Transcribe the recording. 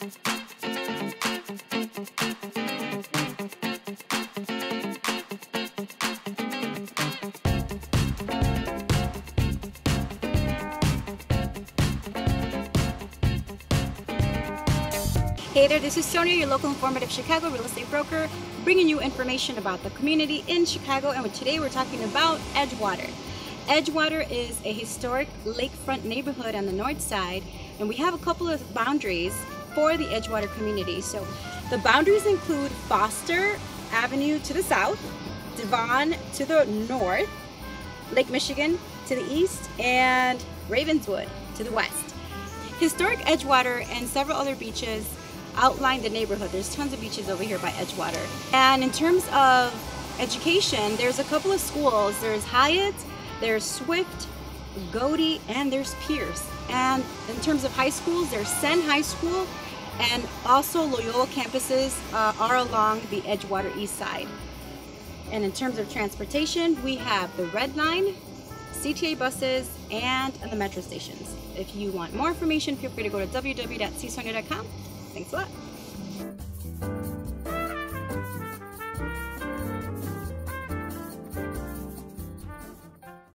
Hey there, this is Sonia, your local informative Chicago real estate broker, bringing you information about the community in Chicago, and today we're talking about Edgewater. Edgewater is a historic lakefront neighborhood on the north side, and we have a couple of boundaries for the Edgewater community. So the boundaries include Foster Avenue to the south, Devon to the north, Lake Michigan to the east, and Ravenswood to the west. Historic Edgewater and several other beaches outline the neighborhood. There's tons of beaches over here by Edgewater. And in terms of education, there's a couple of schools. There's Hyatt, there's Swift, Godey, and there's Pierce. And in terms of high schools, there's Senn High School, and also Loyola campuses are along the Edgewater east side. And in terms of transportation, we have the Red Line, CTA buses, and the metro stations. If you want more information, feel free to go to www.csonia.com. Thanks a lot.